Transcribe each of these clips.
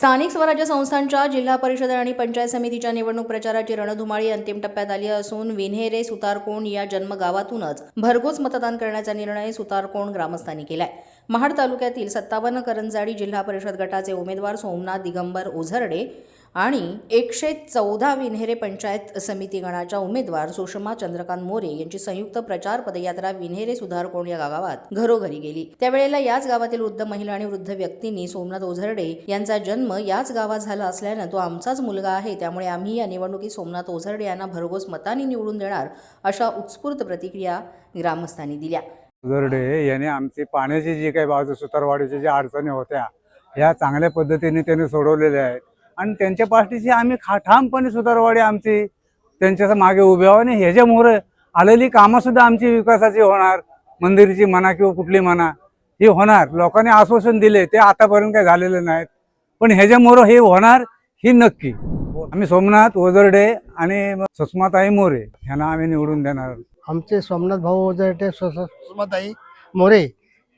स्थानिक स्वराज्य संस्थांच्या जिल्हा परिषद आणि पंचायत समितीच्या निवडणूक प्रचाराची रणधुमाळी अंतिम टप्प्यात आली असून विन्हेरे सुतारकोण या जन्मगावातूनच भरघोस मतदान करण्याचा निर्णय सुतारकोण ग्रामस्थांनी केलाय। महाड तालुक्यातील 57 करंजाडी जिल्हा परिषद गटाचे उमेदवार सोमनाथ दिगंबर ओझरडे आणि 114 विन्हेरे पंचायत समिती गणाच्या उमेदवार सुषमा चंद्रकांत मोरे यांची संयुक्त प्रचार पदयात्रा विन्हेरे सुतारकोण या गावात घरोघरी गेली। त्यावेळेला याच गावातील वृद्ध महिला आणि वृद्ध व्यक्तींनी सोमनाथ ओझरडे यांचा जन्म याच गावात झाला असल्यानं तो आमचाच मुलगा आहे, त्यामुळे आम्ही या निवडणुकीत सोमनाथ ओझरडे यांना भरघोस मतांनी निवडून देणार, अशा उत्स्फूर्त प्रतिक्रिया ग्रामस्थांनी दिल्या। ओझरडे यांनी आमची पाण्याची जी काही बाजू सुतारवाडीच्या ज्या अडचणी होत्या ह्या चांगल्या पद्धतीने त्यांनी सोडवलेल्या आहेत आणि त्यांच्या पाठीशी आम्ही ठामपणे सुतारवाडी आमची त्यांच्या मागे उभे आहोत आणि ह्याच्यामुळे आलेली कामं सुद्धा आमची विकासाची होणार, मंदिराची म्हणा किंवा कुठली म्हणा ही होणार। लोकांनी आश्वासन दिले ते आतापर्यंत काही झालेले नाहीत, पण ह्याच्यामुळे हे होणार ही नक्की। आम्ही सोमनाथ ओझरडे आणि सुषमाताई मोरे यांना आम्ही निवडून देणार। आमचे सोमनाथ भाऊ ओझरडे सुषमाताई मोरे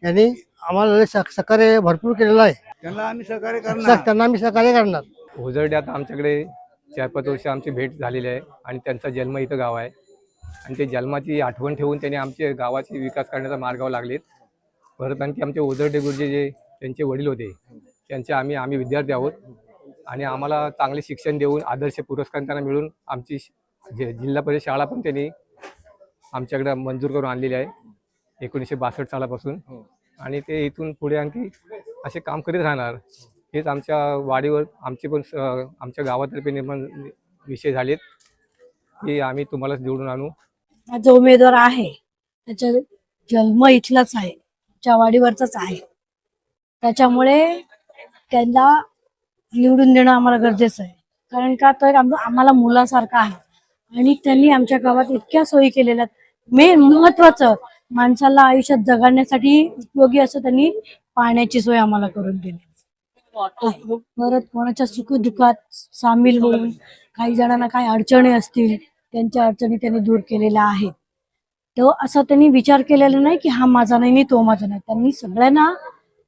यांनी आम्हाला सहकार्य भरपूर केलेलं आहे, त्यांना आम्ही सहकार्य करणार। ओझरडे आता आमच्याकडे 4-5 वर्ष आमची भेट झालेली आहे आणि त्यांचा जन्म इथं गाव आहे आणि ते जन्माची आठवण ठेवून त्यांनी आमच्या गावाची विकास करण्याचा मार्गावर लागलेत। परत आणखी आमचे ओझरडे गुरुजी जे त्यांचे वडील होते त्यांचे आम्ही विद्यार्थी आहोत आणि आम्हाला चांगले शिक्षण देऊन आदर्श पुरस्कार त्यांना मिळून आमची जिल्हा परिषद शाळा पण त्यांनी आमच्याकडे मंजूर करून आणलेली आहे 1962 सालापासून आणि ते इथून पुढे आणखी असे काम करीत राहणार। हेच आमच्या वाडीवर आमचे पण आमच्या गावातर्फे निर्माण विषय झालेत की आम्ही तुम्हालाच निवडून आणू। जो उमेदवार आहे त्याचा जन्म इथलाच आहे, त्या वाडीवरचाच आहे, त्याच्यामुळे त्यांना निवडून देणं आम्हाला गरजेचं आहे। कारण का तर आम्हाला मुलासारखा आहे आणि त्यांनी आमच्या गावात इतक्या सोयी केलेल्या आहेत। मेन महत्वाचं माणसाला आयुष्यात जगण्यासाठी उपयोगी असं त्यांनी पाण्याची सोय आम्हाला करून दिली। परत कोणाच्या सुखदुःखात सामील होऊन काही जणांना काही अडचणी असतील त्यांच्या अडचणी त्यांनी दूर केलेल्या आहेत। तो असं त्यांनी विचार केलेला नाही की हा माझा नाही तो माझा नाही, त्यांनी सगळ्यांना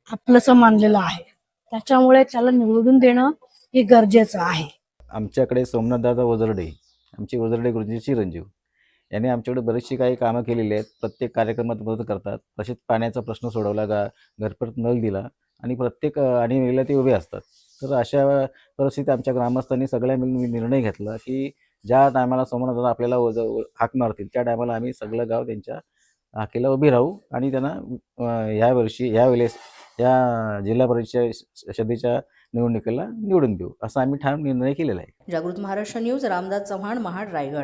आपलंसं मानलेलं आहे, त्याच्यामुळे त्याला निवडून देणं हे गरजेचं आहे। आमच्याकडे सोमनाथदादा ओझरडे आमचे ओझरडे गुरुजी चिरंजीव यांनी आमच्याकडे बरीचशी काही कामं केलेली आहेत। प्रत्येक कार्यक्रमात मदत करतात, तसेच पाण्याचा प्रश्न सोडवला, घरपर्यंत नळ दिला आणि प्रत्येक अडीअडचणीला ते उभे असतात। तर अशा परिस्थितीत आमच्या ग्रामस्थांनी सगळ्या मिळून निर्णय घेतला की ज्या टायमाला सोमनाथदादा आपल्याला हाक मारतील त्या टायमाला आम्ही सगळं गाव त्यांच्या हाकेला उभी राहू आणि त्यांना यावेळेस या जिल्हा परिषदेच्या निवडणुकीला निवडून देऊ, असा आम्ही ठाम निर्णय केलेला आहे। जागृत महाराष्ट्र न्यूज, रामदास चव्हाण, महाड, रायगड।